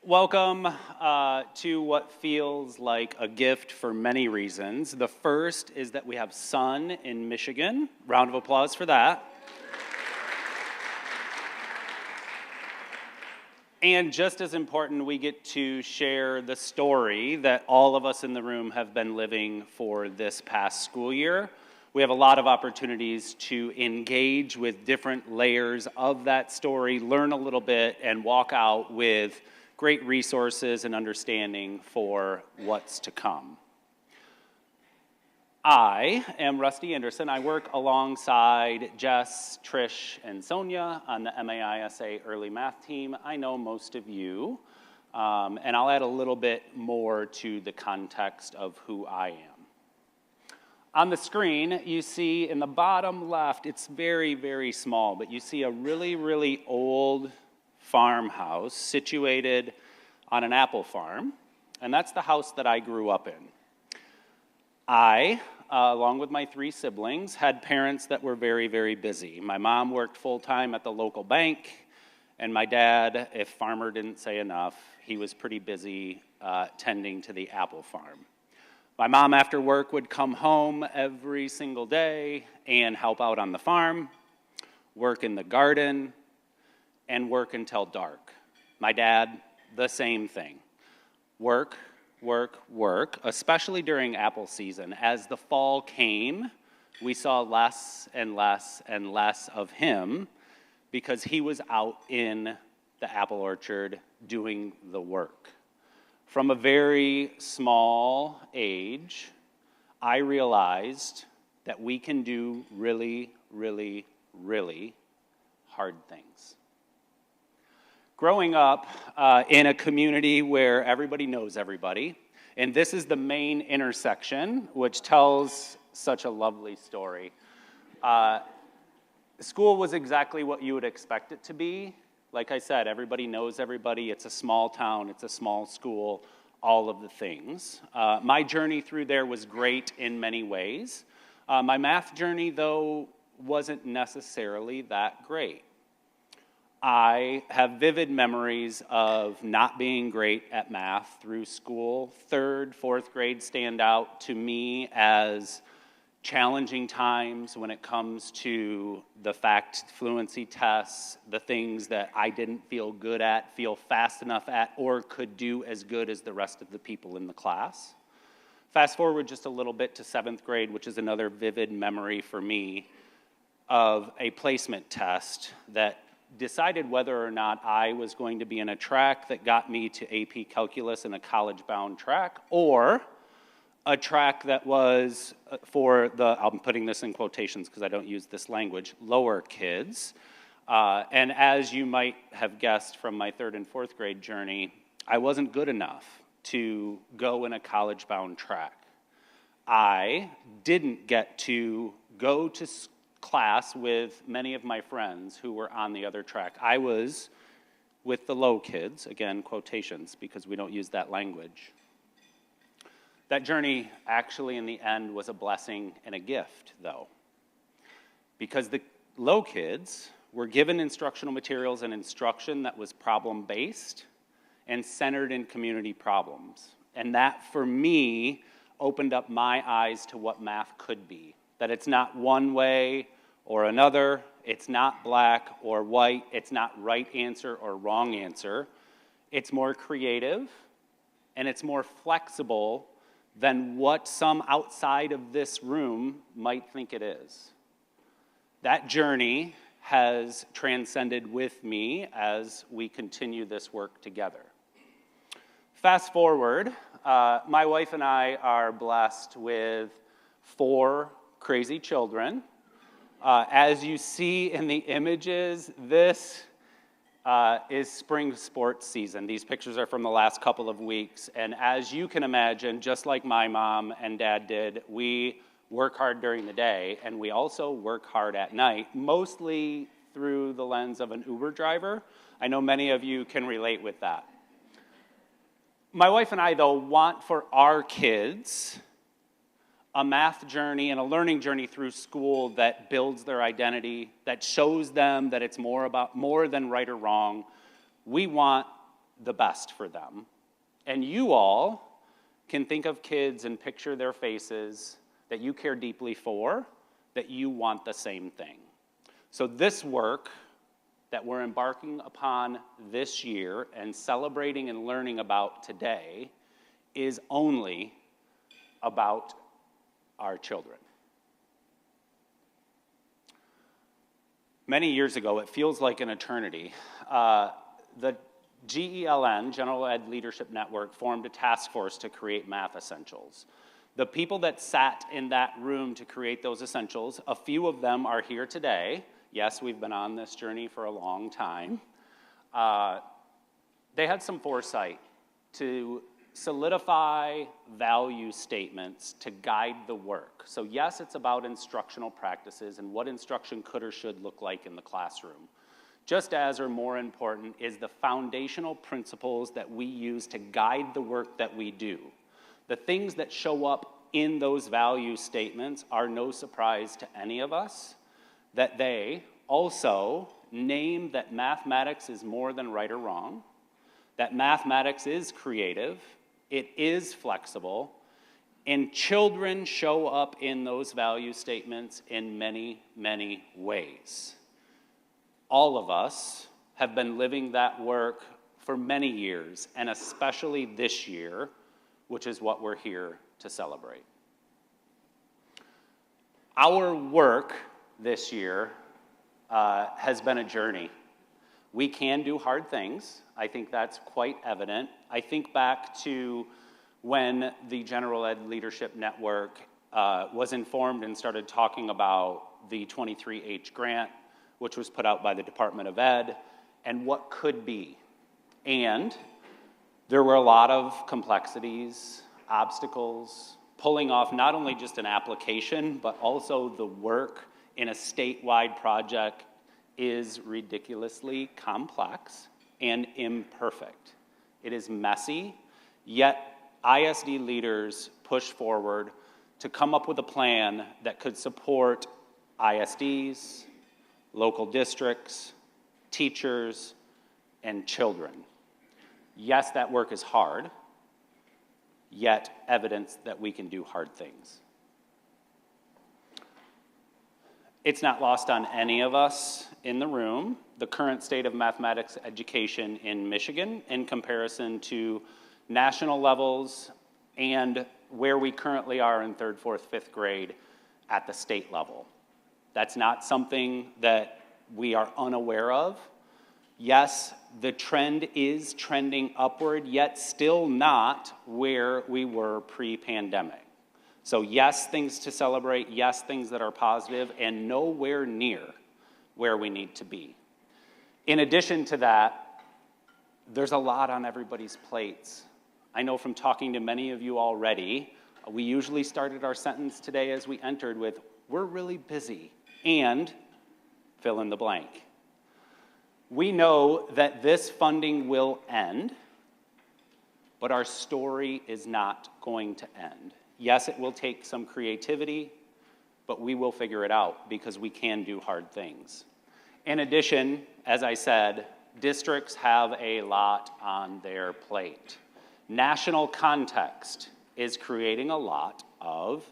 Welcome to what feels like a gift for many reasons. The first is that we have sun in Michigan. Round of applause for that. And just as important, we get to share the story that all of us in the room have been living for this past school year. We have a lot of opportunities to engage with different layers of that story, learn a little bit, and walk out with great resources and understanding for what's to come. I am Rusty Anderson. I work alongside Jess, Trish, and Sonia on the MAISA Early Math team. I know most of you, and I'll add a little bit more to the context of who I am. On the screen, you see in the bottom left, it's very, very small, but you see a really, really old farmhouse situated on an apple farm, and that's the house that I grew up in. I, along with my three siblings, had parents that were very, very busy. My mom worked full-time at the local bank, and my dad, if farmer didn't say enough, he was pretty busy tending to the apple farm. My mom, after work, would come home every single day and help out on the farm, work in the garden, and work until dark. My dad, the same thing. Work, work, work, especially during apple season. As the fall came, we saw less and less and less of him because he was out in the apple orchard doing the work. From a very small age, I realized that we can do really, really, really hard things. Growing up in a community where everybody knows everybody, and this is the main intersection, which tells such a lovely story. School was exactly what you would expect it to be. Like I said, everybody knows everybody. It's a small town. It's a small school, all of the things. My journey through there was great in many ways. My math journey, though, wasn't necessarily that great. I have vivid memories of not being great at math through school. Third, fourth grade stand out to me as challenging times when it comes to the fact fluency tests, the things that I didn't feel good at, feel fast enough at, or could do as good as the rest of the people in the class. Fast forward just a little bit to seventh grade, which is another vivid memory for me of a placement test that decided whether or not I was going to be in a track that got me to AP Calculus in a college-bound track, or a track that was for the, I'm putting this in quotations because I don't use this language, lower kids. And as you might have guessed from my third and fourth grade journey, I wasn't good enough to go in a college-bound track. I didn't get to go to class with many of my friends who were on the other track. I was with the low kids, again, quotations, because we don't use that language. That journey actually in the end was a blessing and a gift, though, because the low kids were given instructional materials and instruction that was problem-based and centered in community problems. And that, for me, opened up my eyes to what math could be, that it's not one way or another, it's not black or white, it's not right answer or wrong answer. It's more creative, and it's more flexible than what some outside of this room might think it is. That journey has transcended with me as we continue this work together. Fast forward, my wife and I are blessed with 4 crazy children. As you see in the images, this is spring sports season. These pictures are from the last couple of weeks, and as you can imagine, just like my mom and dad did, we work hard during the day, and we also work hard at night, mostly through the lens of an Uber driver. I know many of you can relate with that. My wife and I, though, want for our kids a math journey and a learning journey through school that builds their identity, that shows them that it's more than right or wrong. We want the best for them. And you all can think of kids and picture their faces that you care deeply for, that you want the same thing. So this work that we're embarking upon this year and celebrating and learning about today is only about our children. Many years ago, it feels like an eternity, the GELN, General Ed Leadership Network, formed a task force to create math essentials. The people that sat in that room to create those essentials, a few of them are here today. Yes, we've been on this journey for a long time. They had some foresight to solidify value statements to guide the work. So yes, it's about instructional practices and what instruction could or should look like in the classroom. Just as or more important is the foundational principles that we use to guide the work that we do. The things that show up in those value statements are no surprise to any of us, that they also name that mathematics is more than right or wrong, that mathematics is creative, it is flexible, and children show up in those value statements in many, many ways. All of us have been living that work for many years, and especially this year, which is what we're here to celebrate. Our work this year has been a journey. We can do hard things. I think that's quite evident. I think back to when the General Ed Leadership Network was informed and started talking about the 23H grant, which was put out by the Department of Ed, and what could be. And there were a lot of complexities, obstacles, pulling off not only just an application, but also the work in a statewide project is ridiculously complex and imperfect. It is messy, yet ISD leaders push forward to come up with a plan that could support ISDs, local districts, teachers, and children. Yes, that work is hard, yet evidence that we can do hard things. It's not lost on any of us in the room, the current state of mathematics education in Michigan in comparison to national levels and where we currently are in 3rd, 4th, 5th grade at the state level. That's not something that we are unaware of. Yes, the trend is trending upward, yet still not where we were pre-pandemic. So yes, things to celebrate, yes, things that are positive, and nowhere near where we need to be. In addition to that, there's a lot on everybody's plates. I know from talking to many of you already, we usually started our sentence today as we entered with, we're really busy, and fill in the blank. We know that this funding will end, but our story is not going to end. Yes, it will take some creativity, but we will figure it out because we can do hard things. In addition, as I said, districts have a lot on their plate. National context is creating a lot of,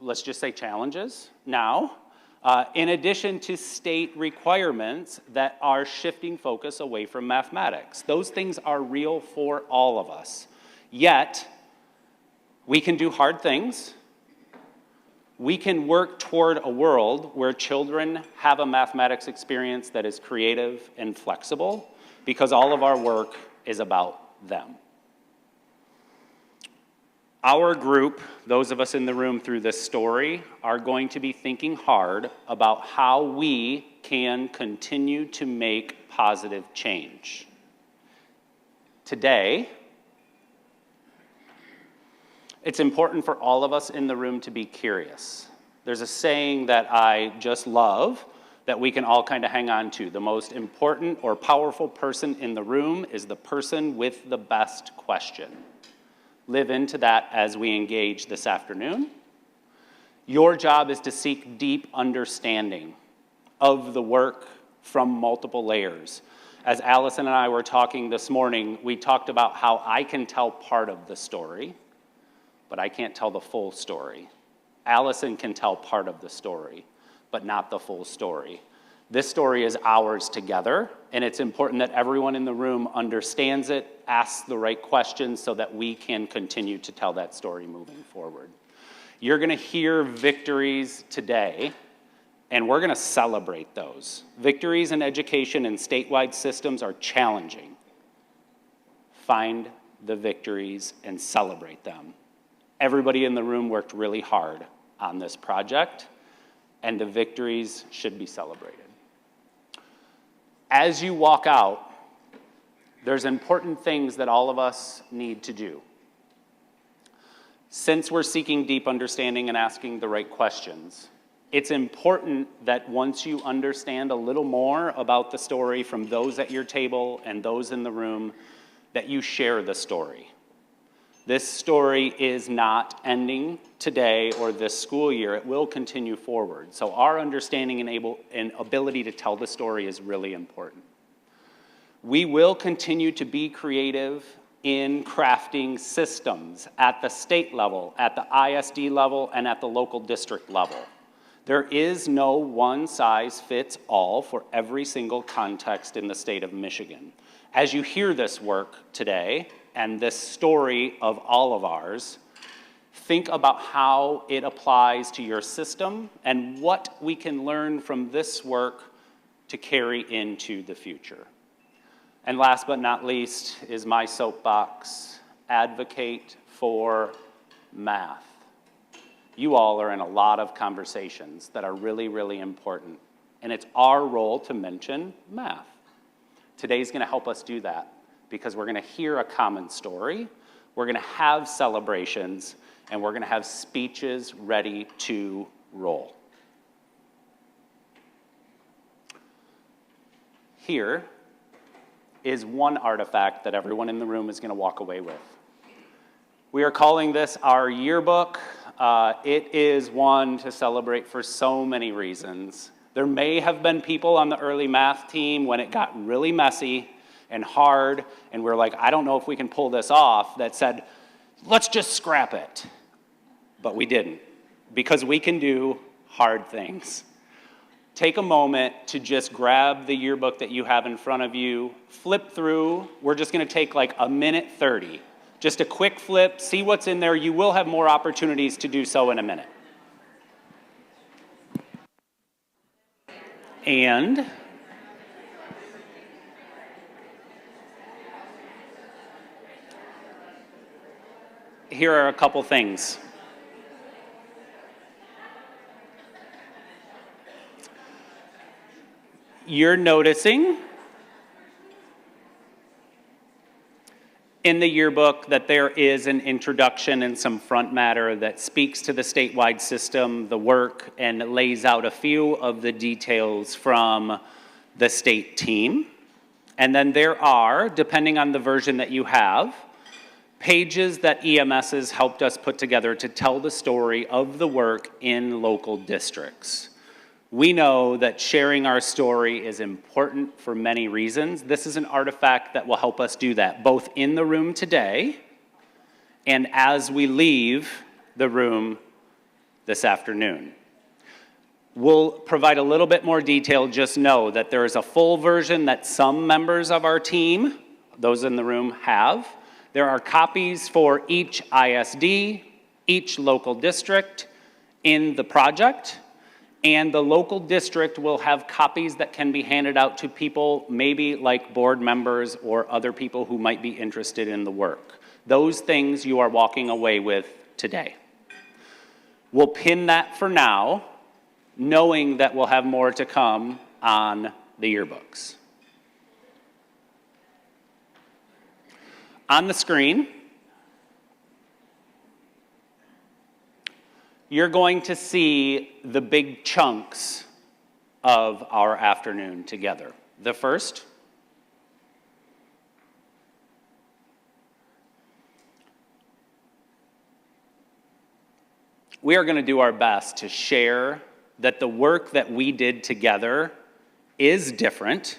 let's just say, challenges now, in addition to state requirements that are shifting focus away from mathematics. Those things are real for all of us. Yet, we can do hard things. We can work toward a world where children have a mathematics experience that is creative and flexible because all of our work is about them. Our group, those of us in the room through this story, are going to be thinking hard about how we can continue to make positive change. Today, it's important for all of us in the room to be curious. There's a saying that I just love that we can all kind of hang on to. The most important or powerful person in the room is the person with the best question. Live into that as we engage this afternoon. Your job is to seek deep understanding of the work from multiple layers. As Allison and I were talking this morning, we talked about how I can tell part of the story, but I can't tell the full story. Allison can tell part of the story, but not the full story. This story is ours together, and it's important that everyone in the room understands it, asks the right questions so that we can continue to tell that story moving forward. You're going to hear victories today, and we're going to celebrate those. Victories in education and statewide systems are challenging. Find the victories and celebrate them. Everybody in the room worked really hard on this project, and the victories should be celebrated. As you walk out, there's important things that all of us need to do. Since we're seeking deep understanding and asking the right questions, it's important that once you understand a little more about the story from those at your table and those in the room, that you share the story. This story is not ending today or this school year. It will continue forward. So our understanding and ability to tell the story is really important. We will continue to be creative in crafting systems at the state level, at the ISD level, and at the local district level. There is no one-size-fits-all for every single context in the state of Michigan. As you hear this work today, and this story of all of ours, think about how it applies to your system and what we can learn from this work to carry into the future. And last but not least is my soapbox: advocate for math. You all are in a lot of conversations that are really, really important, and it's our role to mention math. Today's going to help us do that, because we're going to hear a common story, we're going to have celebrations, and we're going to have speeches ready to roll. Here is one artifact that everyone in the room is going to walk away with. We are calling this our yearbook. It is one to celebrate for so many reasons. There may have been people on the early math team when it got really messy and hard, and we're like, I don't know if we can pull this off, that said, let's just scrap it. But we didn't, because we can do hard things. Take a moment to just grab the yearbook that you have in front of you, flip through. We're just going to take like a minute 30. Just a quick flip, see what's in there. You will have more opportunities to do so in a minute. And here are a couple things. You're noticing in the yearbook that there is an introduction and some front matter that speaks to the statewide system, the work, and lays out a few of the details from the state team. And then there are, depending on the version that you have, pages that EMSs helped us put together to tell the story of the work in local districts. We know that sharing our story is important for many reasons. This is an artifact that will help us do that, both in the room today and as we leave the room this afternoon. We'll provide a little bit more detail. Just know that there is a full version that some members of our team, those in the room, have. There are copies for each ISD, each local district in the project. And the local district will have copies that can be handed out to people, maybe like board members or other people who might be interested in the work. Those things you are walking away with today. We'll pin that for now, knowing that we'll have more to come on the yearbooks. On the screen, you're going to see the big chunks of our afternoon together. The first, we are going to do our best to share that the work that we did together is different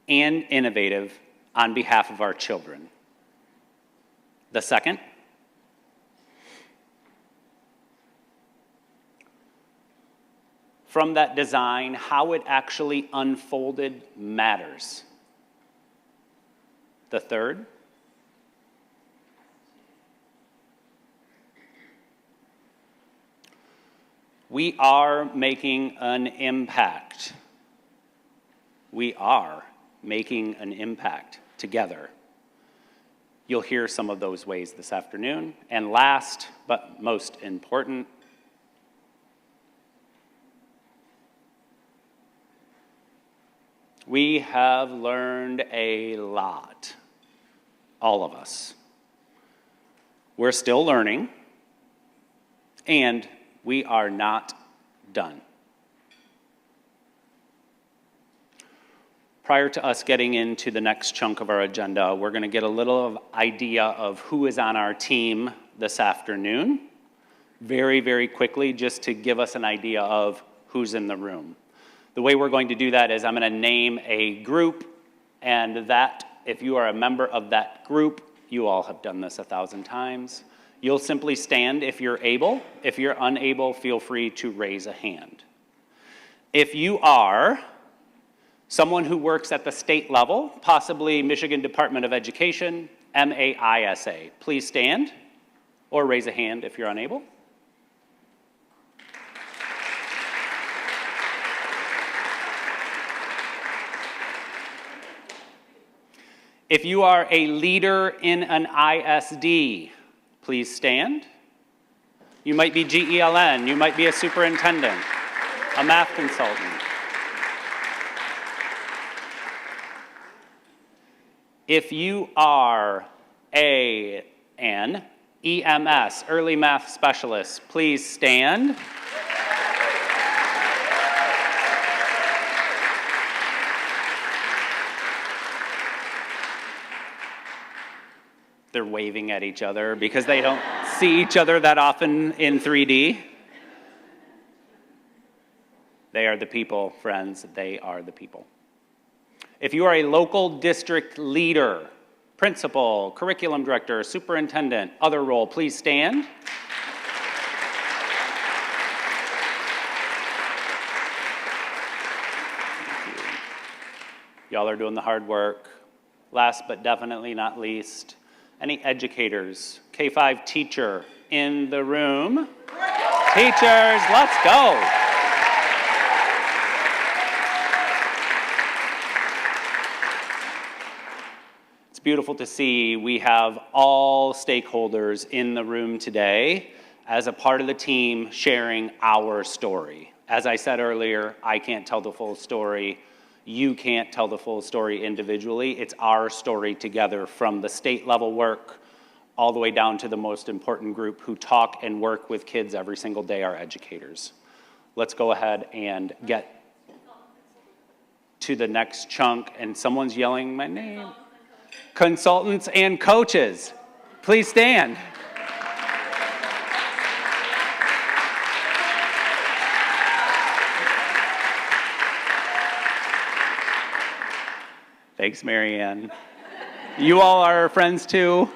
and innovative on behalf of our children. The second, from that design, how it actually unfolded matters. The third, we are making an impact. We are making an impact together. You'll hear some of those ways this afternoon. And last, but most important, we have learned a lot, all of us. We're still learning, and we are not done. Prior to us getting into the next chunk of our agenda, we're going to get a little idea of who is on our team this afternoon. Very, very quickly, just to give us an idea of who's in the room. The way we're going to do that is I'm going to name a group, and that, if you are a member of that group, you all have done this 1,000 times. You'll simply stand if you're able. If you're unable, feel free to raise a hand. If you are someone who works at the state level, possibly Michigan Department of Education, MAISA, please stand or raise a hand if you're unable. If you are a leader in an ISD, please stand. You might be GELN, you might be a superintendent, a math consultant. If you are an EMS, early math specialist, please stand. They're waving at each other because they don't see each other that often in 3D. They are the people, friends. They are the people. If you are a local district leader, principal, curriculum director, superintendent, other role, please stand. Y'all are doing the hard work. Last but definitely not least, any educators, K-5 teacher in the room? Teachers, let's go. It's beautiful to see we have all stakeholders in the room today as a part of the team sharing our story. As I said earlier, I can't tell the full story. You can't tell the full story individually. It's our story together, from the state level work all the way down to the most important group who talk and work with kids every single day, our educators. Let's go ahead and get to the next chunk. And someone's yelling my name. Consultants and coaches, please stand. Thanks, Marianne. You all are friends too.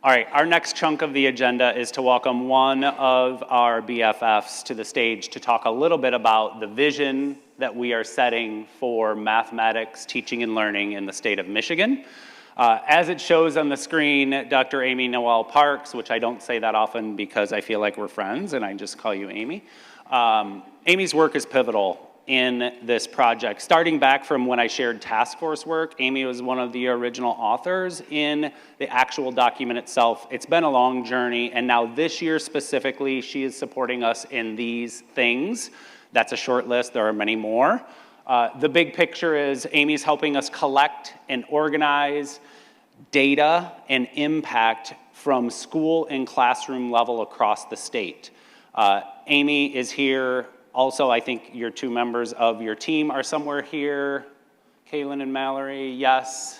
All right, our next chunk of the agenda is to welcome one of our BFFs to the stage to talk a little bit about the vision that we are setting for mathematics teaching and learning in the state of Michigan. As it shows on the screen, Dr. Amy Noel Parks, which I don't say that often because I feel like we're friends and I just call you Amy. Amy's work is pivotal in this project. Starting back from when I shared task force work, Amy was one of the original authors in the actual document itself. It's been a long journey, and now this year specifically, she is supporting us in these things. That's a short list, there are many more. The big picture is Amy's helping us collect and organize data and impact from school and classroom level across the state. Amy is here. Also, I think your two members of your team are somewhere here. Kaylin and Mallory, yes.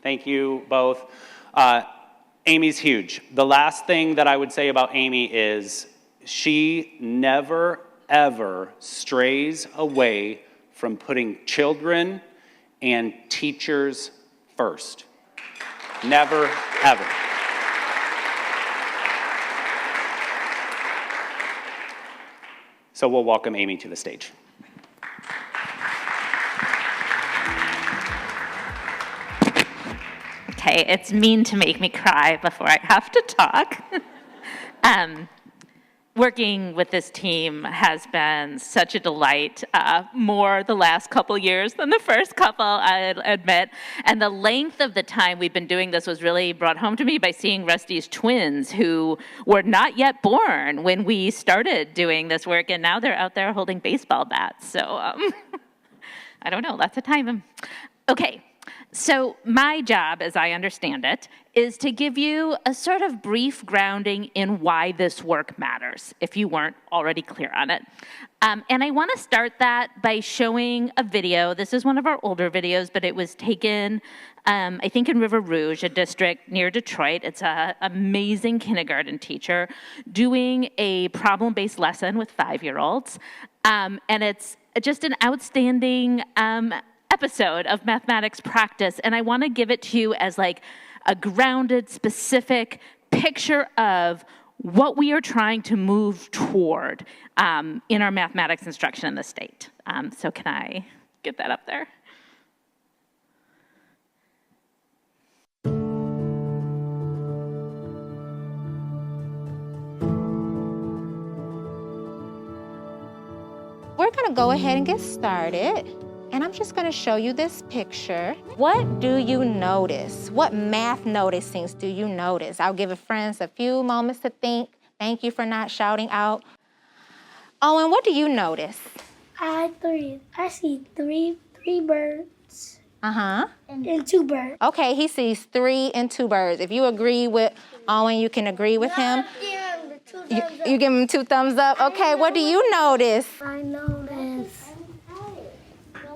Thank you both. Amy's huge. The last thing that I would say about Amy is she never, ever strays away from putting children and teachers first. Never, ever. So we'll welcome Amy to the stage. Okay, it's mean to make me cry before I have to talk. Working with this team has been such a delight, more the last couple years than the first couple, I'll admit. And the length of the time we've been doing this was really brought home to me by seeing Rusty's twins, who were not yet born when we started doing this work, and now they're out there holding baseball bats. So I don't know, lots of time. Okay. So my job, as I understand it, is to give you a sort of brief grounding in why this work matters, if you weren't already clear on it. And I want to start that by showing a video. This is one of our older videos, but it was taken, I think, in River Rouge, a district near Detroit. It's an amazing kindergarten teacher doing a problem-based lesson with 5-year-olds. And it's just an outstanding episode of mathematics practice, and I want to give it to you as like a grounded, specific picture of what we are trying to move toward in our mathematics instruction in the state. So can I get that up there? We're going to go ahead and get started. And I'm just going to show you this picture. What do you notice? What math noticings do you notice? I'll give friends a few moments to think. Thank you for not shouting out. Owen, what do you notice? I see three birds. Uh-huh. And 2 birds. Okay, he sees 3 and 2 birds. If you agree with Owen, you can agree with him. You give him 2 thumbs up. Okay, what do you notice? I notice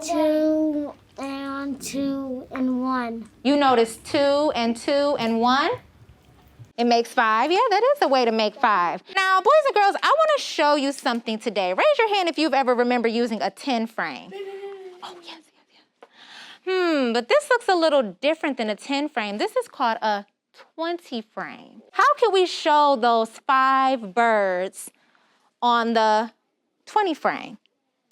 2 and 2 and 1. You notice 2 and 2 and 1? It makes 5. Yeah, that is a way to make 5. Now, boys and girls, I want to show you something today. Raise your hand if you've ever remembered using a 10 frame. Oh, yes. But this looks a little different than a 10 frame. This is called a 20 frame. How can we show those 5 birds on the 20 frame?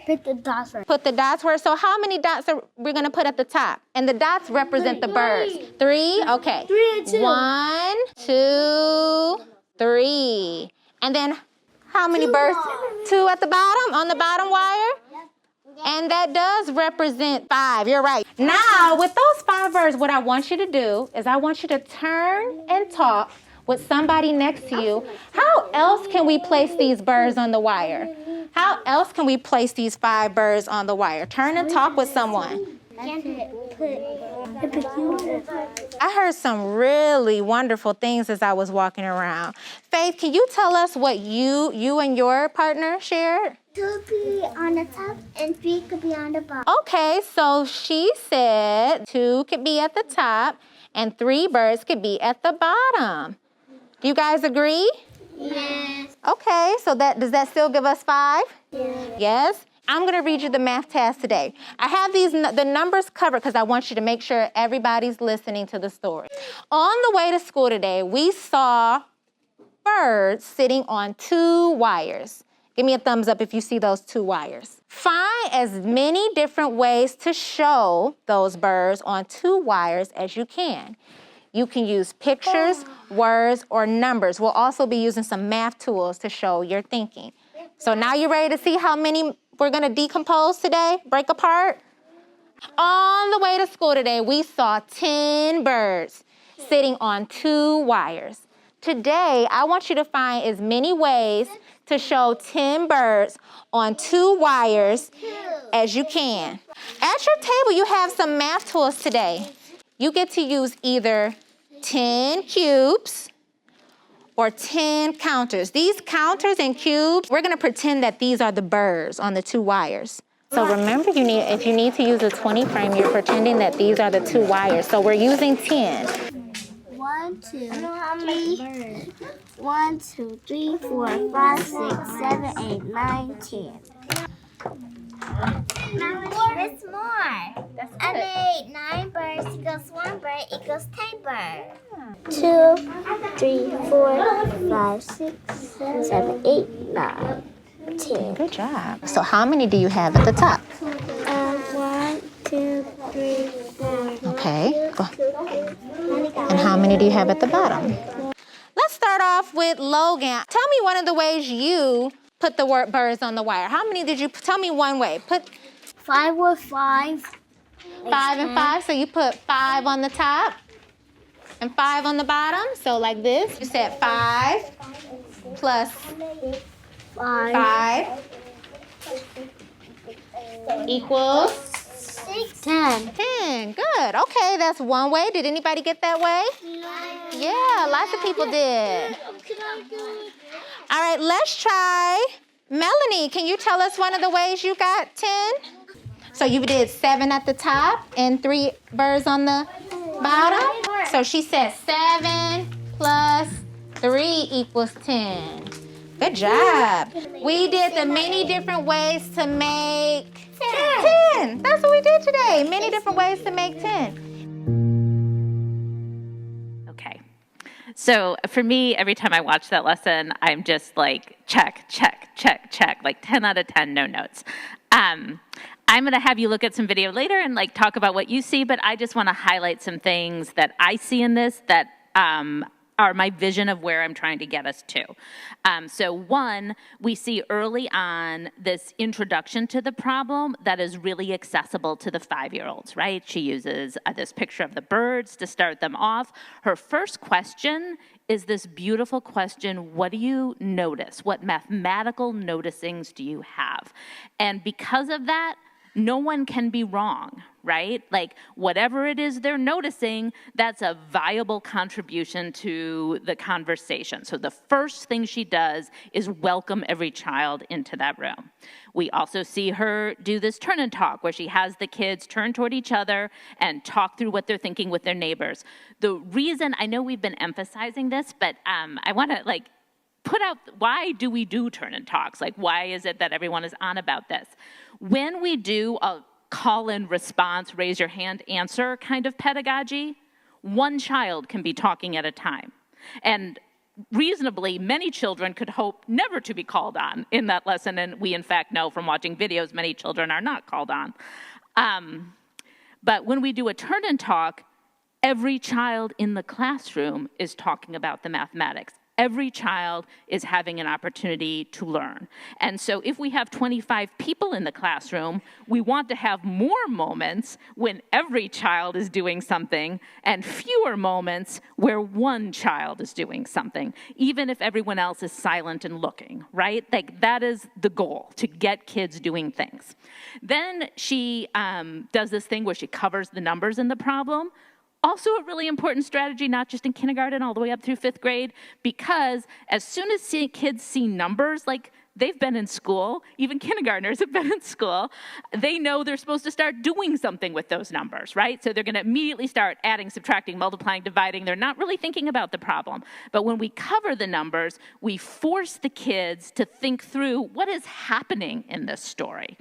Put the dots where. Put the dots where. So how many dots are we going to put at the top? And the dots represent the birds. 3? Okay. 3 and 2. 1, 2, 3. And then how many birds? 2 at the bottom, on the bottom wire? And that does represent 5. You're right. Now, with those 5 birds, what I want you to do is I want you to turn and talk with somebody next to you. How else can we place these birds on the wire? How else can we place these 5 birds on the wire? Turn and talk with someone. I heard some really wonderful things as I was walking around. Faith, can you tell us what you and your partner shared? 2 could be on the top and 3 could be on the bottom. Okay, so she said 2 could be at the top and 3 birds could be at the bottom. Do you guys agree? Yes. Okay, so does that still give us 5? Yes. Yes? I'm going to read you the math task today. I have the numbers covered because I want you to make sure everybody's listening to the story. On the way to school today, we saw birds sitting on 2 wires. Give me a thumbs up if you see those 2 wires. Find as many different ways to show those birds on 2 wires as you can. You can use pictures, words, or numbers. We'll also be using some math tools to show your thinking. So now you're ready to see how many we're going to decompose today, break apart? On the way to school today, we saw 10 birds sitting on 2 wires. Today, I want you to find as many ways to show 10 birds on 2 wires as you can. At your table, you have some math tools today. You get to use either 10 cubes or 10 counters. These counters and cubes, we're gonna pretend that these are the birds on the 2 wires. So remember, if you need to use a 20 frame, you're pretending that these are the 2 wires. So we're using 10. 1, 2, 3. 1, 2, 3, 4, 5, 6, 7, 8, 9, 10. That's more. That's I good. made 9 birds equals 1 bird equals 10 birds. 2, 3, 4, 5, 6, 7, 8, 9, 10. Good job. So how many do you have at the top? 1, 2, 3, 4. Okay. Go. And how many do you have at the bottom? Let's start off with Logan. Tell me one of the ways you put the word birds on the wire. How many did you, tell me one way. Put 5 with 5. 5 and 5, so you put 5 on the top and 5 on the bottom. So like this, you said 5 plus 5 equals 6, 10. 10. Good. Okay, that's one way. Did anybody get that way? Yeah, lots of people did. All right, let's try. Melanie, can you tell us one of the ways you got 10? So you did 7 at the top and 3 birds on the bottom. So she said 7 plus 3 equals 10. Good job. We did the many different ways to make 10. That's what we did today. Many different ways to make 10. Okay. So for me, every time I watch that lesson, I'm just like, check, check, check, check, like 10 out of 10, no notes. I'm going to have you look at some video later and like talk about what you see, but I just want to highlight some things that I see in this that are my vision of where I'm trying to get us to. So one, we see early on this introduction to the problem that is really accessible to the 5-year-olds, right? She uses this picture of the birds to start them off. Her first question is this beautiful question, what do you notice? What mathematical noticings do you have? And because of that, no one can be wrong, right? Like whatever it is they're noticing, that's a viable contribution to the conversation. So the first thing she does is welcome every child into that room. We also see her do this turn and talk where she has the kids turn toward each other and talk through what they're thinking with their neighbors. The reason, I know we've been emphasizing this, but I want to like put out, why do we do turn and talks? Like, why is it that everyone is on about this? When we do a call-in response, raise your hand, answer kind of pedagogy, one child can be talking at a time. And reasonably, many children could hope never to be called on in that lesson, and we in fact know from watching videos, many children are not called on. But when we do a turn and talk, every child in the classroom is talking about the mathematics. Every child is having an opportunity to learn. And so if we have 25 people in the classroom, we want to have more moments when every child is doing something and fewer moments where one child is doing something, even if everyone else is silent and looking, right? Like that is the goal, to get kids doing things. Then she does this thing where she covers the numbers in the problem. Also a really important strategy, not just in kindergarten, all the way up through 5th grade, because as soon as kids see numbers, like they've been in school, even kindergartners have been in school, they know they're supposed to start doing something with those numbers, right? So they're going to immediately start adding, subtracting, multiplying, dividing. They're not really thinking about the problem. But when we cover the numbers, we force the kids to think through what is happening in this story.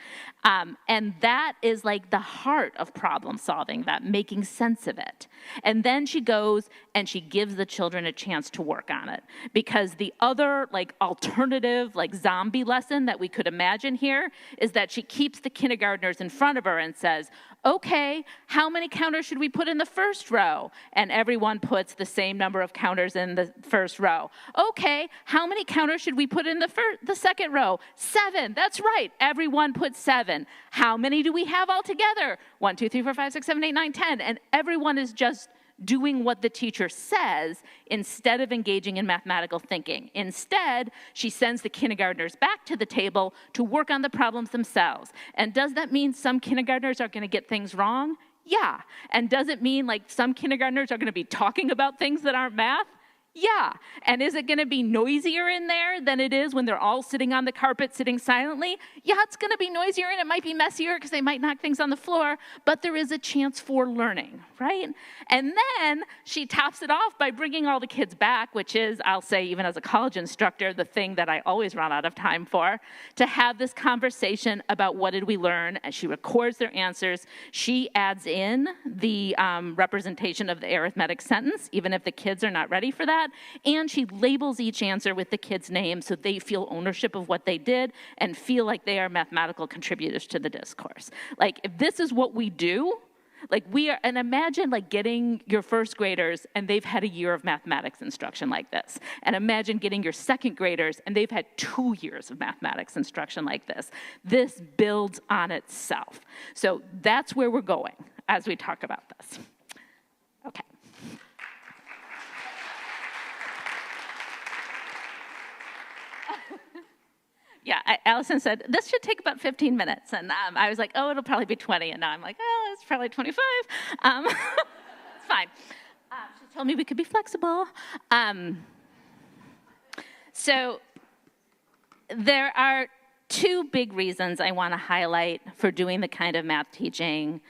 And that is like the heart of problem solving, that making sense of it. And then she goes and she gives the children a chance to work on it. Because the other like alternative, like zombie lesson that we could imagine here is that she keeps the kindergartners in front of her and says, okay, how many counters should we put in the first row? And everyone puts the same number of counters in the first row. Okay, how many counters should we put in the second row? 7, that's right, everyone puts 7. How many do we have altogether? 1, 2, 3, 4, 5, 6, 7, 8, 9, 10. And everyone is just doing what the teacher says instead of engaging in mathematical thinking. Instead, she sends the kindergartners back to the table to work on the problems themselves. And does that mean some kindergartners are going to get things wrong? Yeah. And does it mean like some kindergartners are going to be talking about things that aren't math? Yeah. And is it going to be noisier in there than it is when they're all sitting on the carpet, sitting silently? Yeah, it's going to be noisier and it might be messier because they might knock things on the floor, but there is a chance for learning, right? And then she tops it off by bringing all the kids back, which is, I'll say, even as a college instructor, the thing that I always run out of time for, to have this conversation about what did we learn, and she records their answers. She adds in the representation of the arithmetic sentence, even if the kids are not ready for that. And she labels each answer with the kid's name so they feel ownership of what they did and feel like they are mathematical contributors to the discourse. Like, if this is what we do, like we are, and imagine like getting your first graders and they've had a year of mathematics instruction like this. And imagine getting your second graders and they've had 2 years of mathematics instruction like this. This builds on itself. So that's where we're going as we talk about this. Okay. Yeah, Allison said, this should take about 15 minutes. And I was like, oh, it'll probably be 20. And now I'm like, oh, it's probably 25. It's fine. She told me we could be flexible. So there are 2 big reasons I want to highlight for doing the kind of math teaching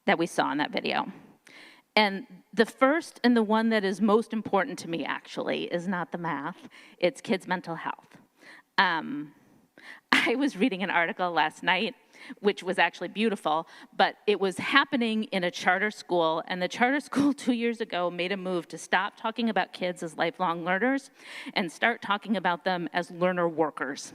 that we saw in that video. And the first, and the one that is most important to me, actually, is not the math. It's kids' mental health. I was reading an article last night, which was actually beautiful, but it was happening in a charter school, and the charter school 2 years ago made a move to stop talking about kids as lifelong learners and start talking about them as learner workers.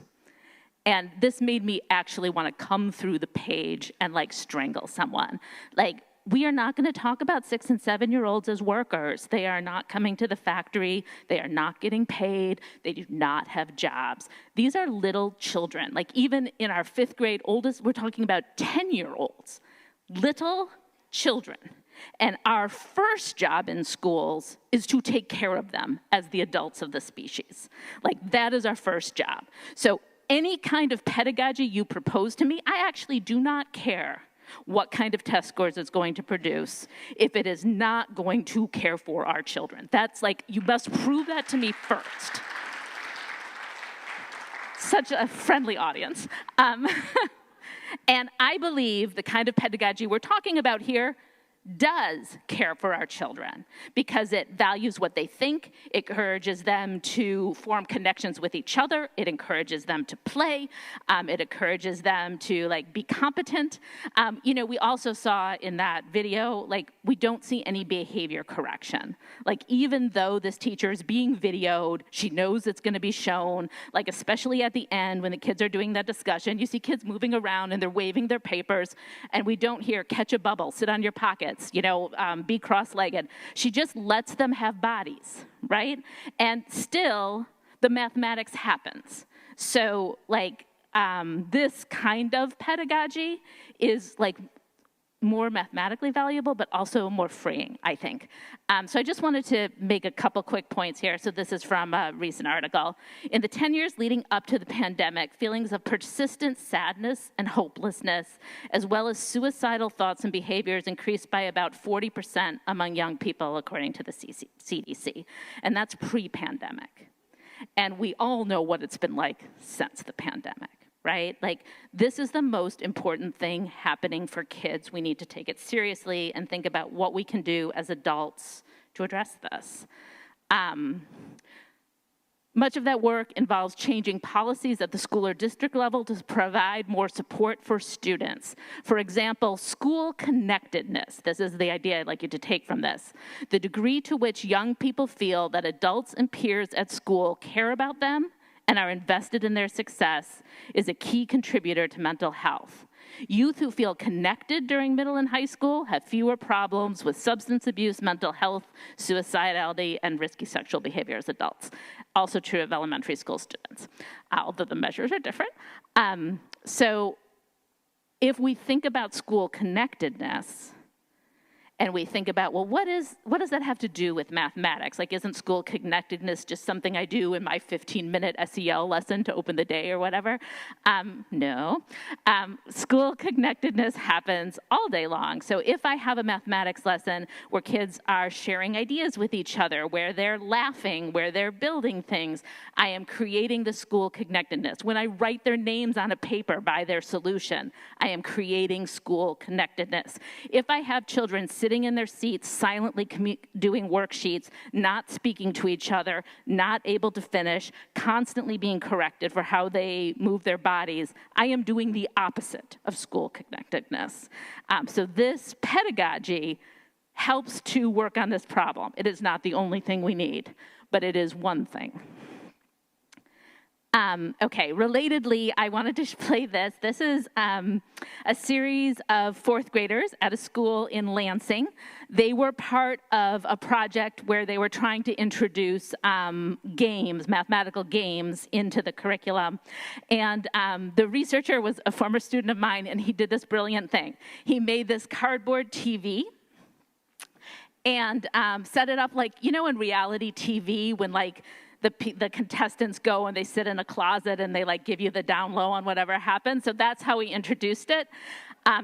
And this made me actually want to come through the page and like strangle someone. Like, we are not going to talk about 6 and 7-year-olds as workers. They are not coming to the factory. They are not getting paid. They do not have jobs. These are little children. Like, even in our 5th grade oldest, we're talking about 10-year-olds, little children. And our first job in schools is to take care of them as the adults of the species. Like, that is our first job. So any kind of pedagogy you propose to me, I actually do not care what kind of test scores it's going to produce if it is not going to care for our children. That's like, you must prove that to me first. Such a friendly audience. And I believe the kind of pedagogy we're talking about here does care for our children because it values what they think, it encourages them to form connections with each other, it encourages them to play, it encourages them to like be competent. We also saw in that video, like, we don't see any behavior correction. Like, even though this teacher is being videoed, she knows it's gonna be shown, like especially at the end when the kids are doing that discussion, you see kids moving around and they're waving their papers and we don't hear catch a bubble, sit on your pocket, be cross-legged. She just lets them have bodies, right? And still, the mathematics happens. So, this kind of pedagogy is, more mathematically valuable, but also more freeing, I think. So I just wanted to make a couple quick points here. So this is from a recent article. In the 10 years leading up to the pandemic, feelings of persistent sadness and hopelessness, as well as suicidal thoughts and behaviors increased by about 40% among young people, according to the CDC. And that's pre-pandemic. And we all know what it's been like since the pandemic. Right? Like, this is the most important thing happening for kids. We need to take it seriously and think about what we can do as adults to address this. Much of that work involves changing policies at the school or district level to provide more support for students. For example, school connectedness. This is the idea I'd like you to take from this. The degree to which young people feel that adults and peers at school care about them and are invested in their success is a key contributor to mental health. Youth who feel connected during middle and high school have fewer problems with substance abuse, mental health, suicidality, and risky sexual behavior as adults. Also true of elementary school students, although the measures are different. So if we think about school connectedness, and we think about, well, what does that have to do with mathematics? Like, isn't school connectedness just something I do in my 15-minute SEL lesson to open the day or whatever? No. School connectedness happens all day long. So if I have a mathematics lesson where kids are sharing ideas with each other, where they're laughing, where they're building things, I am creating the school connectedness. When I write their names on a paper by their solution, I am creating school connectedness. If I have children sitting in their seats, silently doing worksheets, not speaking to each other, not able to finish, constantly being corrected for how they move their bodies, I am doing the opposite of school connectedness. So this pedagogy helps to work on this problem. It is not the only thing we need, but it is one thing. Okay, relatedly, I wanted to play this. This is a series of fourth graders at a school in Lansing. They were part of a project where they were trying to introduce games, mathematical games, into the curriculum. And the researcher was a former student of mine, and he did this brilliant thing. He made this cardboard TV and set it up like, you know, in reality TV, when like the contestants go and they sit in a closet and they like give you the down low on whatever happened. So that's how we introduced it.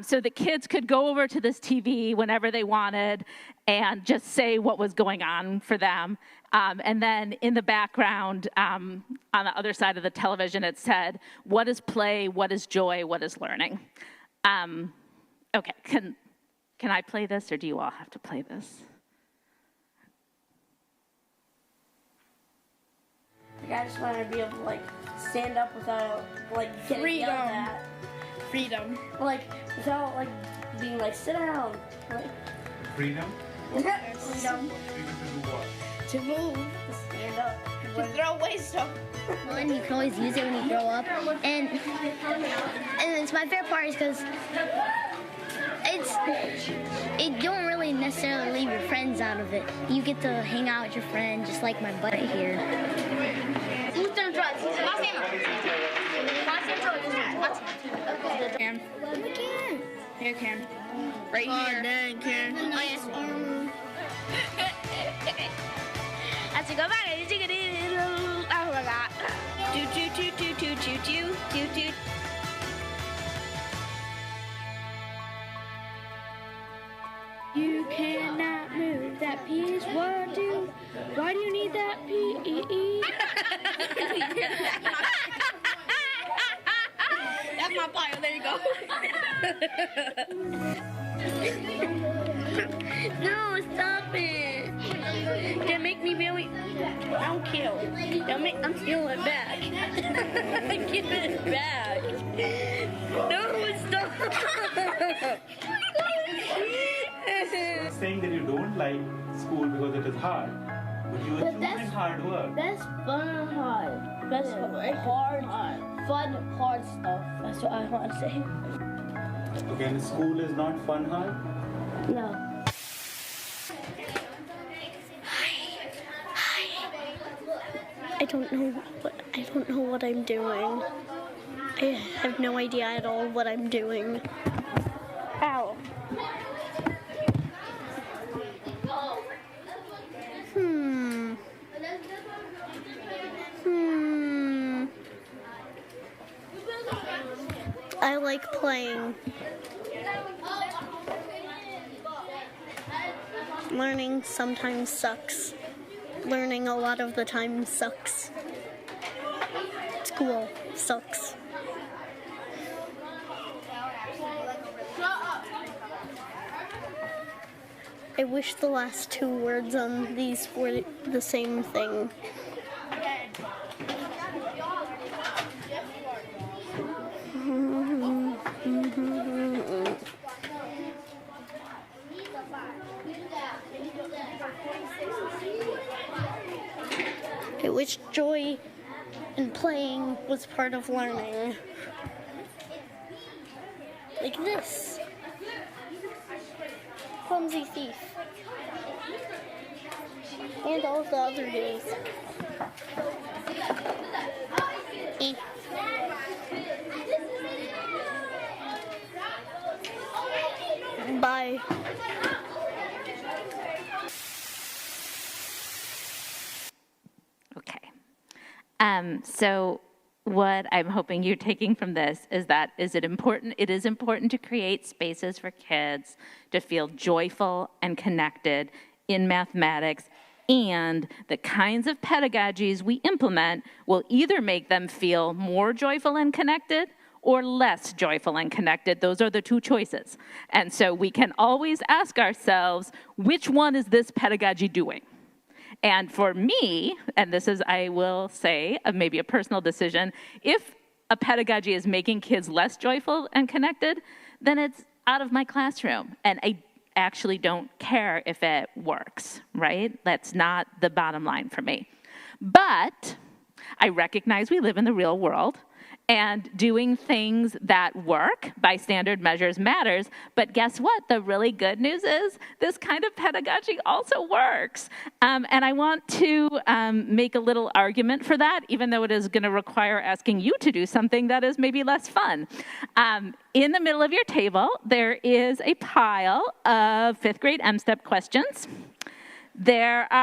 So the kids could go over to this TV whenever they wanted and just say what was going on for them. And then in the background, on the other side of the television, it said, what is play, what is joy, what is learning? Okay, can I play this, or do you all have to play this? I just want to be able to like stand up without like getting yelled at. Freedom. Like without like being like sit down. Like, Freedom? freedom. Freedom to do what? To move. To stand up. To throw away stuff. Well, and you can always use it when you grow up. And it's my favorite part is because you don't really necessarily leave your friends out of it. You get to hang out with your friend, just like my buddy here. Who's done drugs? Cam. Here, Cam. Right here. Dang, Cam. Oh, yes. I should go back and take it in. I forgot. Do. You cannot move that piece. What do? Why do you need that piece? That's my bio. There you go. No, stop it. That make me really. I don't kill. I'm stealing it back. Give it back. No, stop. Saying that you don't like school because it is hard, but you are choosing hard work. That's fun hard. That's hard. Fun hard stuff. That's what I want to say. Okay, and school is not fun hard? No. I don't know what I'm doing. I have no idea at all what I'm doing. Ow. I like playing. Learning sometimes sucks. Learning a lot of the time sucks. School sucks. I wish the last two words on these were the same thing. I wish joy and playing was part of learning. Like this. Clumsy thief. And all the other days. Bye. So what I'm hoping you're taking from this is that it is important to create spaces for kids to feel joyful and connected in mathematics, and the kinds of pedagogies we implement will either make them feel more joyful and connected or less joyful and connected. Those are the two choices. And so we can always ask ourselves, which one is this pedagogy doing? And for me, and this is, I will say, maybe a personal decision, if a pedagogy is making kids less joyful and connected, then it's out of my classroom. And I actually don't care if it works, right? That's not the bottom line for me. But I recognize we live in the real world, and doing things that work by standard measures matters. But guess what? The really good news is this kind of pedagogy also works. And I want to make a little argument for that, even though it is going to require asking you to do something that is maybe less fun. In the middle of your table, there is a pile of fifth grade M-STEP questions. There's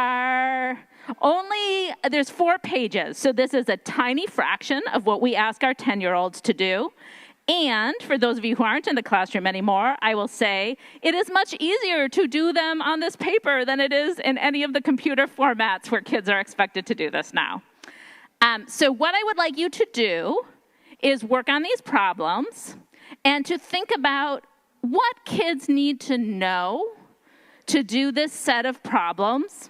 4 pages, so this is a tiny fraction of what we ask our 10-year-olds to do. And for those of you who aren't in the classroom anymore, I will say it is much easier to do them on this paper than it is in any of the computer formats where kids are expected to do this now. So what I would like you to do is work on these problems and to think about what kids need to know to do this set of problems.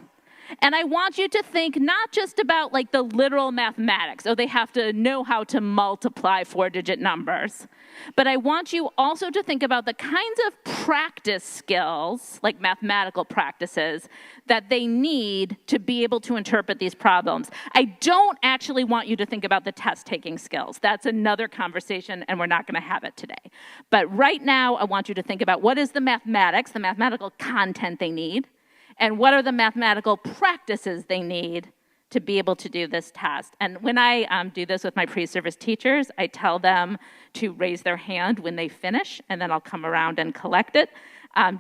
And I want you to think not just about like the literal mathematics, they have to know how to multiply 4-digit numbers, but I want you also to think about the kinds of practice skills, like mathematical practices, that they need to be able to interpret these problems. I don't actually want you to think about the test-taking skills. That's another conversation, and we're not going to have it today. But right now, I want you to think about what is the mathematics, the mathematical content they need, and what are the mathematical practices they need to be able to do this test. And when I do this with my pre-service teachers, I tell them to raise their hand when they finish, and then I'll come around and collect it,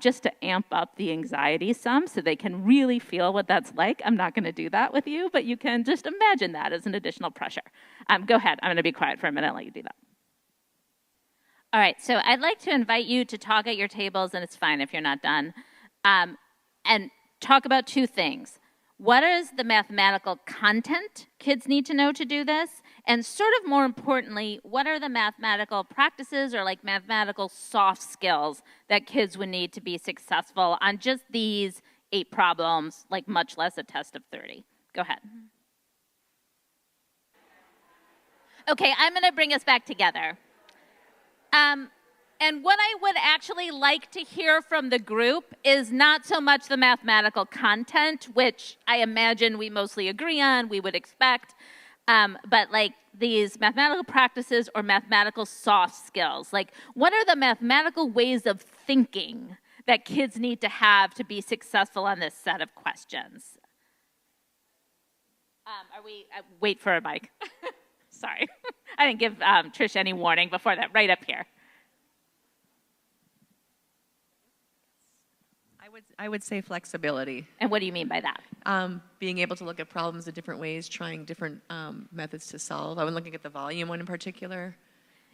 just to amp up the anxiety some so they can really feel what that's like. I'm not going to do that with you, but you can just imagine that as an additional pressure. Go ahead. I'm going to be quiet for a minute and let you do that. All right, so I'd like to invite you to talk at your tables, and it's fine if you're not done, and talk about 2 things. What is the mathematical content kids need to know to do this? And sort of more importantly, what are the mathematical practices or like mathematical soft skills that kids would need to be successful on just these 8 problems, like much less a test of 30? Go ahead. Okay, I'm going to bring us back together. And what I would actually like to hear from the group is not so much the mathematical content, which I imagine we mostly agree on, we would expect, but like these mathematical practices or mathematical soft skills. Like, what are the mathematical ways of thinking that kids need to have to be successful on this set of questions? Wait for a mic. Sorry. I didn't give Trish any warning before that, right up here. I would say flexibility. And what do you mean by that? Being able to look at problems in different ways, trying different methods to solve. I was looking at the volume one in particular.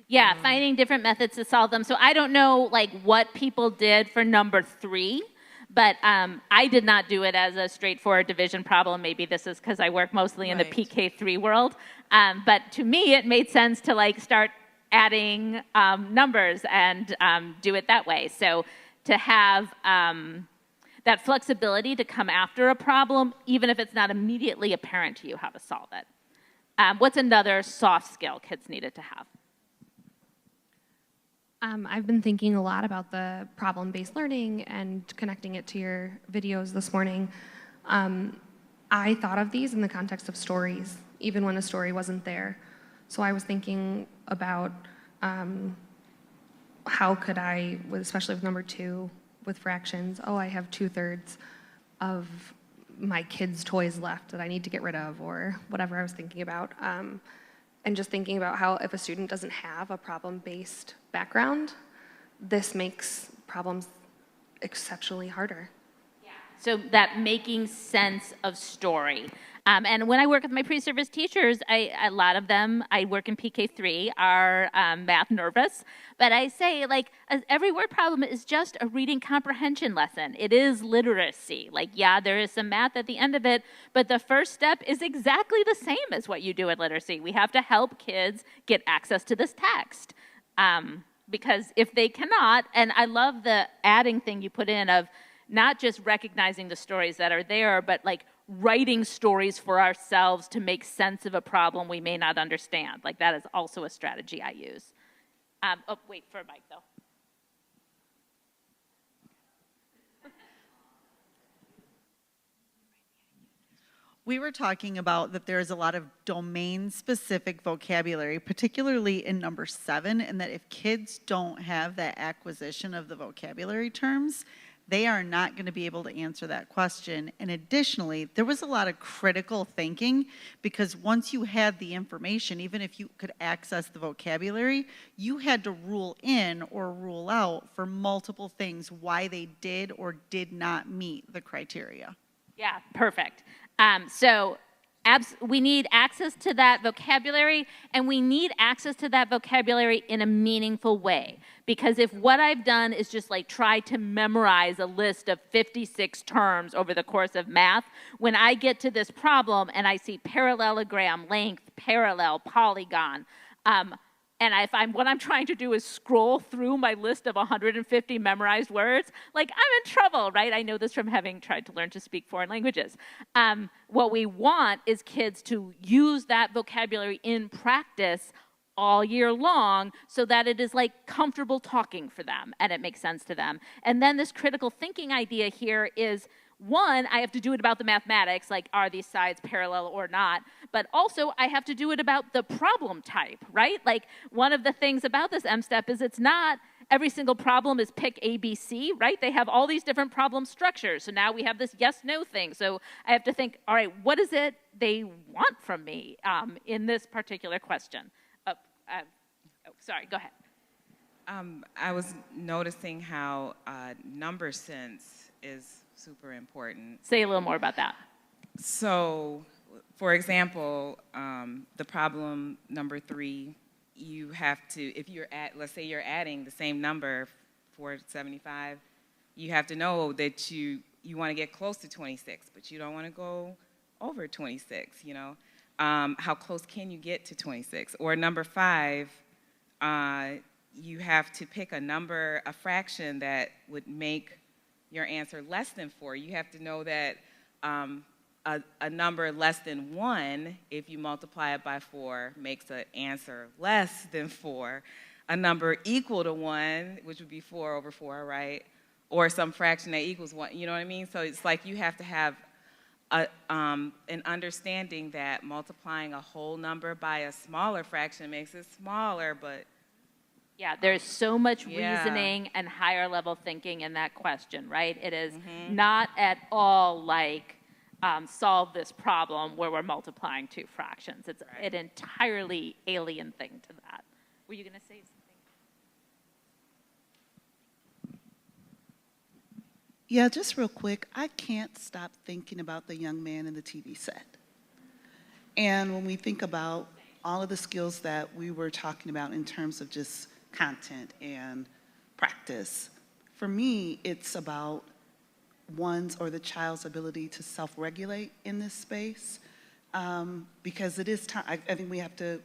Yeah, finding different methods to solve them. So I don't know like what people did for number 3, but I did not do it as a straightforward division problem. Maybe this is because I work mostly in the PK3 world. But to me, it made sense to like start adding numbers and do it that way. So to have that flexibility to come after a problem, even if it's not immediately apparent to you how to solve it. What's another soft skill kids needed to have? I've been thinking a lot about the problem-based learning and connecting it to your videos this morning. I thought of these in the context of stories, even when a story wasn't there. So I was thinking about how could I, especially with number 2, with fractions, I have 2/3 of my kids' toys left that I need to get rid of, or whatever I was thinking about. And just thinking about how if a student doesn't have a problem-based background, this makes problems exceptionally harder. Yeah. So that making sense of story. And when I work with my pre-service teachers, a lot of them, I work in PK3, are math nervous. But I say, like, every word problem is just a reading comprehension lesson. It is literacy. Like, yeah, there is some math at the end of it, but the first step is exactly the same as what you do in literacy. We have to help kids get access to this text. Because if they cannot, and I love the adding thing you put in of not just recognizing the stories that are there, but like writing stories for ourselves to make sense of a problem we may not understand. Like that is also a strategy I use. Oh, wait for a mic though. We were talking about that there's a lot of domain-specific vocabulary, particularly in number 7, and that if kids don't have that acquisition of the vocabulary terms, they are not going to be able to answer that question. And additionally, there was a lot of critical thinking because once you had the information, even if you could access the vocabulary, you had to rule in or rule out for multiple things why they did or did not meet the criteria. Yeah, perfect. So we need access to that vocabulary, and we need access to that vocabulary in a meaningful way. Because if what I've done is just like try to memorize a list of 56 terms over the course of math, when I get to this problem and I see parallelogram, length, parallel, polygon, and what I'm trying to do is scroll through my list of 150 memorized words, like I'm in trouble, right? I know this from having tried to learn to speak foreign languages. What we want is kids to use that vocabulary in practice all year long so that it is like comfortable talking for them and it makes sense to them. And then this critical thinking idea here is, one, I have to do it about the mathematics, like are these sides parallel or not, but also I have to do it about the problem type, right? Like one of the things about this M-STEP is it's not every single problem is pick A, B, C, right? They have all these different problem structures. So now we have this yes-no thing. So I have to think, all right, what is it they want from me in this particular question? Sorry, go ahead. I was noticing how number sense is super important. Say a little more about that. So, for example, the problem number 3, you have to, if you're let's say you're adding the same number, 475, you have to know that you want to get close to 26, but you don't want to go over 26, you know. How close can you get to 26? Or number 5, you have to pick a number, a fraction that would make your answer less than 4. You have to know that a number less than 1, if you multiply it by 4, makes an answer less than 4. A number equal to 1, which would be 4 over 4, right? Or some fraction that equals 1, you know what I mean? So it's like you have to have an understanding that multiplying a whole number by a smaller fraction makes it smaller, but yeah, there's so much reasoning and higher level thinking in that question, right? It is not at all like solve this problem where we're multiplying 2 fractions. It's an entirely alien thing to that. Were you going to say something? Yeah, just real quick, I can't stop thinking about the young man in the TV set. And when we think about all of the skills that we were talking about in terms of just content and practice, for me, it's about one's or the child's ability to self-regulate in this space, because it is time. I think we have to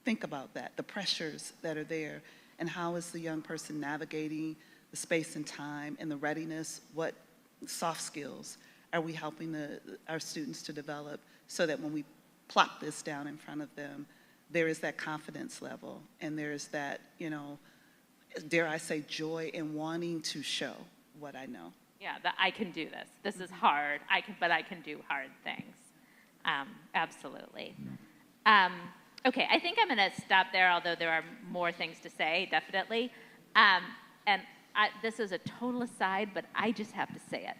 think about that, the pressures that are there, and how is the young person navigating the space and time and the readiness, what soft skills are we helping our students to develop so that when we plop this down in front of them, there is that confidence level, and there's that, you know, dare I say, joy in wanting to show what I know. Yeah, that I can do this. This is hard, but I can do hard things. Absolutely. Okay, I think I'm going to stop there, although there are more things to say, definitely. And this is a total aside, but I just have to say it.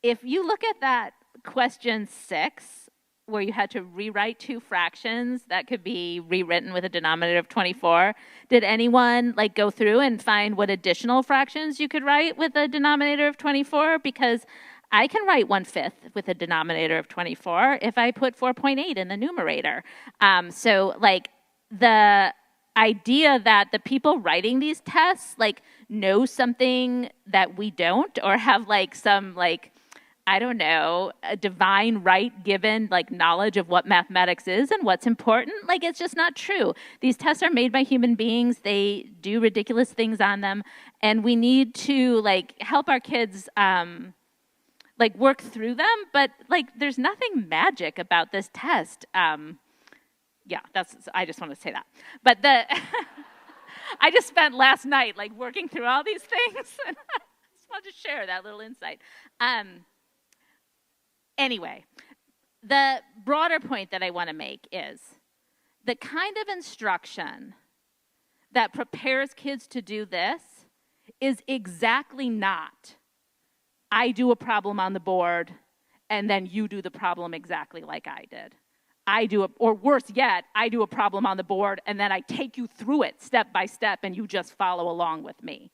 If you look at that question 6, where you had to rewrite 2 fractions that could be rewritten with a denominator of 24. Did anyone like go through and find what additional fractions you could write with a denominator of 24? Because I can write 1/5 with a denominator of 24 if I put 4.8 in the numerator. So like the idea that the people writing these tests like know something that we don't, or have like some like, I don't know, a divine right given like knowledge of what mathematics is and what's important. Like, it's just not true. These tests are made by human beings. They do ridiculous things on them. And we need to like help our kids like work through them. But like, there's nothing magic about this test. Yeah, I just want to say that. But I just spent last night like working through all these things. And I just wanted to share that little insight. Anyway, the broader point that I want to make is the kind of instruction that prepares kids to do this is exactly not, I do a problem on the board and then you do the problem exactly like I did. Or worse yet, I do a problem on the board and then I take you through it step by step and you just follow along with me.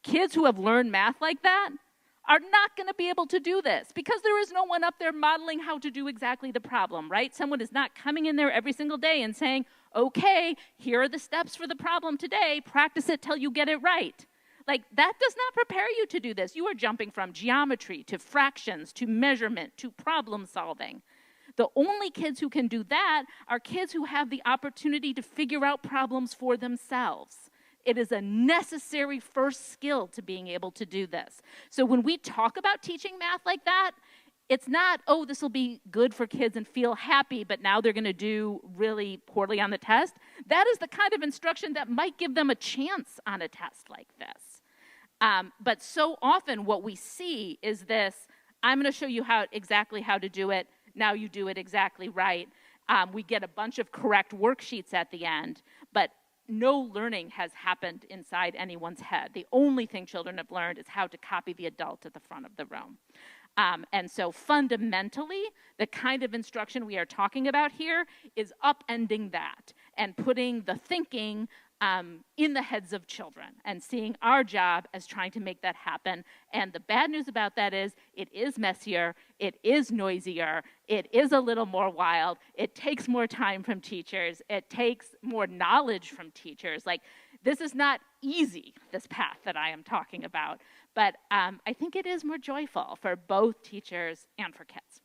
Kids who have learned math like that are not going to be able to do this because there is no one up there modeling how to do exactly the problem, right? Someone is not coming in there every single day and saying, okay, here are the steps for the problem today, practice it till you get it right. Like, that does not prepare you to do this. You are jumping from geometry to fractions to measurement to problem solving. The only kids who can do that are kids who have the opportunity to figure out problems for themselves. It is a necessary first skill to being able to do this. So when we talk about teaching math like that, it's not, oh, this will be good for kids and feel happy, but now they're going to do really poorly on the test. That is the kind of instruction that might give them a chance on a test like this. But so often what we see is this, I'm going to show you exactly how to do it. Now you do it exactly right. We get a bunch of correct worksheets at the end, but no learning has happened inside anyone's head. The only thing children have learned is how to copy the adult at the front of the room. And so fundamentally, the kind of instruction we are talking about here is upending that and putting the thinking in the heads of children and seeing our job as trying to make that happen. And the bad news about that is it is messier, it is noisier, it is a little more wild, it takes more time from teachers, it takes more knowledge from teachers. Like, this is not easy, this path that I am talking about, but I think it is more joyful for both teachers and for kids.